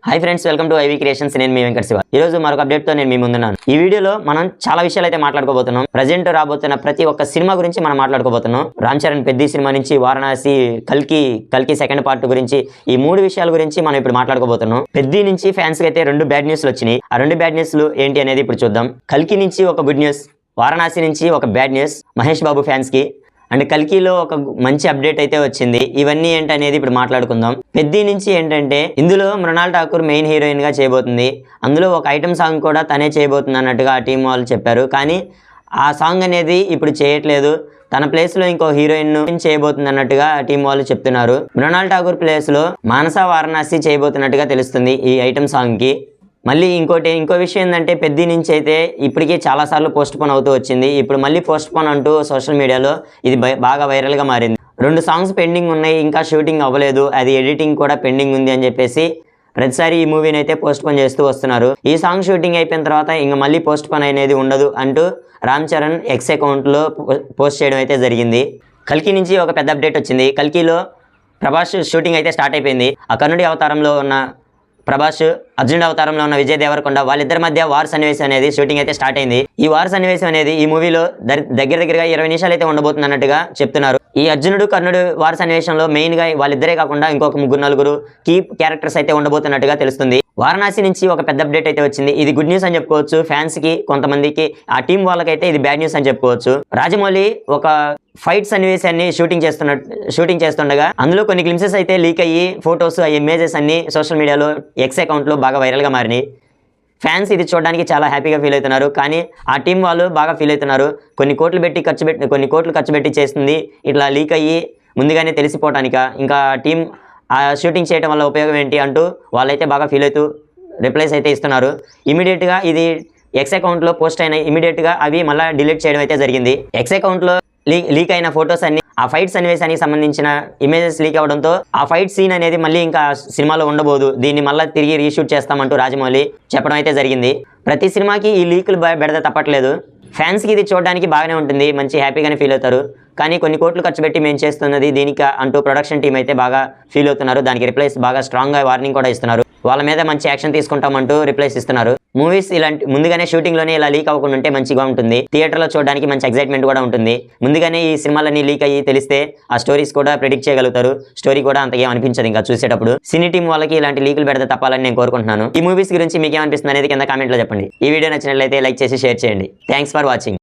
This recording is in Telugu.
Hi friends, welcome to ivy creations. నేను మీ వెంకట శివ. ఈ రోజు మరొక అప్డేట్ తో నేను మీ ముందున్నాను. ఈ వీడియోలో మనం చాలా విషయాలు అయితే మాట్లాడుకోబోతున్నాం. ప్రజెంట్ రాబోతున్న ప్రతి ఒక్క సినిమా గురించి మనం మాట్లాడుకోబోతున్నాం. రామ్ చరణ్ పెద్ది సినిమా నుంచి వారణాసి, కల్కి సెకండ్ పార్ట్ గురించి, ఈ మూడు విషయాల గురించి మనం ఇప్పుడు మాట్లాడుకోబోతున్నాం. పెద్ది నుంచి ఫ్యాన్స్ కి అయితే రెండు బ్యాడ్ న్యూస్లు వచ్చినాయి. ఆ రెండు బ్యాడ్ న్యూస్లు ఏంటి అనేది ఇప్పుడు చూద్దాం. కల్కి నుంచి ఒక గుడ్ న్యూస్, వారణాసి నుంచి ఒక bad news Mahesh Babu fans కి. అండ్ కల్కిలో ఒక మంచి అప్డేట్ అయితే వచ్చింది. ఇవన్నీ ఏంటనేది ఇప్పుడు మాట్లాడుకుందాం. పెద్ది నుంచి ఏంటంటే ఇందులో మృణాల్ ఠాకూర్ మెయిన్ హీరోయిన్ గా చేయబోతుంది. అందులో ఒక ఐటమ్ సాంగ్ కూడా తనే చేయబోతుంది అన్నట్టుగా ఆ టీం వాళ్ళు చెప్పారు. కానీ ఆ సాంగ్ అనేది ఇప్పుడు చేయట్లేదు. తన ప్లేస్ లో ఇంకో హీరోయిన్ చేయబోతుంది అన్నట్టుగా టీం వాళ్ళు చెప్తున్నారు. మృణాల్ ఠాకూర్ ప్లేస్ లో మానస వారణాసి చేయబోతున్నట్టుగా తెలుస్తుంది ఈ ఐటమ్ సాంగ్ కి. మళ్ళీ ఇంకో విషయం ఏంటంటే పెద్ది నుంచి అయితే ఇప్పటికే చాలాసార్లు పోస్ట్ పోన్ అవుతూ వచ్చింది. ఇప్పుడు మళ్ళీ పోస్ట్ పోన్ అంటూ సోషల్ మీడియాలో ఇది బాగా వైరల్గా మారింది. 2 సాంగ్స్ పెండింగ్ ఉన్నాయి, ఇంకా షూటింగ్ అవ్వలేదు, అది ఎడిటింగ్ కూడా పెండింగ్ ఉంది అని చెప్పేసి ప్రతిసారి ఈ మూవీని అయితే పోస్ట్ పోన్ చేస్తూ వస్తున్నారు. ఈ సాంగ్ షూటింగ్ అయిపోయిన తర్వాత ఇంకా మళ్ళీ పోస్ట్ పోన్ అనేది ఉండదు అంటూ రామ్ చరణ్ ఎక్స్ అకౌంట్లో పోస్ట్ చేయడం అయితే జరిగింది. కల్కి నుంచి ఒక పెద్ద అప్డేట్ వచ్చింది. కల్కిలో ప్రభాస్ షూటింగ్ అయితే స్టార్ట్ అయిపోయింది. ఆ కర్ణుడి అవతారంలో ఉన్న ప్రభాస్, అర్జునుడి అవతారంలో ఉన్న విజయ్ దేవరకొండ, వాళ్ళిద్దరి మధ్య వార్ సన్నివేశం అనేది షూటింగ్ అయితే స్టార్ట్ అయింది. ఈ వార్ సన్నివేశం అనేది ఈ మూవీలో దగ్గరగా 20 నిమిషాలు అయితే ఉండబోతుంది అన్నట్టుగా చెప్తున్నారు. ఈ అర్జునుడు కర్ణుడు వార్ సన్నివేశంలో మెయిన్ గా వాళ్ళిద్దరే కాకుండా ఇంకొక 3-4 కీ క్యారెక్టర్స్ అయితే ఉండబోతున్నట్టుగా తెలుస్తుంది. వారణాసి నుంచి ఒక పెద్ద అప్డేట్ అయితే వచ్చింది. ఇది గుడ్ న్యూస్ అని చెప్పుకోవచ్చు ఫ్యాన్స్ కి, కొంతమందికి ఆ టీం వాళ్ళకైతే ఇది బ్యాడ్ న్యూస్ అని చెప్పుకోవచ్చు. రాజమౌళి ఒక ఫైట్ సన్నివేశాన్ని షూటింగ్ చేస్తుండగా అందులో కొన్ని గ్లిమ్సెస్ అయితే లీక్ అయ్యి ఫొటోస్, ఆ ఇమేజెస్ అన్ని సోషల్ మీడియాలో ఎక్స్ అకౌంట్లో బాగా వైరల్గా మారినాయి. ఫ్యాన్స్ ఇది చూడడానికి చాలా హ్యాపీగా ఫీల్ అవుతున్నారు. కానీ ఆ టీం వాళ్ళు బాగా ఫీల్ అవుతున్నారు. కొన్ని కోట్లు ఖర్చు పెట్టి చేస్తుంది ఇట్లా లీక్ అయ్యి ముందుగానే తెలిసిపోవటానిక, ఇంకా టీం ఆ షూటింగ్ చేయడం వల్ల ఉపయోగం ఏంటి అంటూ వాళ్ళైతే బాగా ఫీల్ అవుతూ రిప్లైస్ అయితే ఇస్తున్నారు. ఇమీడియట్గా ఇది ఎక్స్ అకౌంట్లో పోస్ట్ అయిన ఇమీడియట్గా అవి మళ్ళీ డిలీట్ చేయడం అయితే జరిగింది. ఎక్స్ అకౌంట్లో లీక్ అయిన ఫొటోస్ అన్ని ఆ ఫైట్ సన్నివేశానికి సంబంధించిన ఇమేజెస్ లీక్ అవ్వడంతో ఆ ఫైట్ సీన్ అనేది మళ్ళీ ఇంకా సినిమాలో ఉండబోదు, దీన్ని మళ్ళీ తిరిగి రీషూట్ చేస్తామంటూ రాజమౌళి చెప్పడం అయితే జరిగింది. ప్రతి సినిమాకి ఈ లీకులు బెడద తప్పట్లేదు. ఫ్యాన్స్కి ఇది చూడడానికి బాగానే ఉంటుంది, మంచి హ్యాపీగానే ఫీల్ అవుతారు. కానీ కొన్ని కోట్లు ఖర్చు పెట్టి మేము చేస్తున్నది దీనికి అంటూ ప్రొడక్షన్ టీం అయితే బాగా ఫీల్ అవుతున్నారు. దానికి రిప్లైస్ బాగా స్ట్రాంగ్గా వార్నింగ్ కూడా ఇస్తున్నారు. వాళ్ళ మీద మంచి యాక్షన్ తీసుకుంటామంటూ రిప్లైస్ ఇస్తున్నారు. మూవీస్ ఇలాంటి ముందుగానే షూటింగ్లోనే ఇలా లీక్ అవ్వకుండా ఉంటే మంచిగా ఉంటుంది. థియేటర్లో చూడడానికి మంచి ఎక్సైట్మెంట్ కూడా ఉంటుంది. ముందుగానే ఈ సినిమాలన్నీ లీక్ అయ్యి తెలిస్తే ఆ స్టోరీస్ కూడా ప్రెడిక్ట్ చేయగలుగుతారు. స్టోరీ కూడా అంతగా అనిపించదు ఇంకా చూసేటప్పుడు. సినీ టీం వాళ్ళకి ఇలాంటి లీకులు పెడితే తప్పాలని నేను కోరుకుంటున్నాను. ఈ మూవీస్ గురించి మీకు ఏమనిపిస్తుంది అనేది కింద కామెంట్లో చెప్పండి. ఈ వీడియో నచ్చినట్లయితే లైక్ చేసి షేర్ చేయండి. Thanks for watching.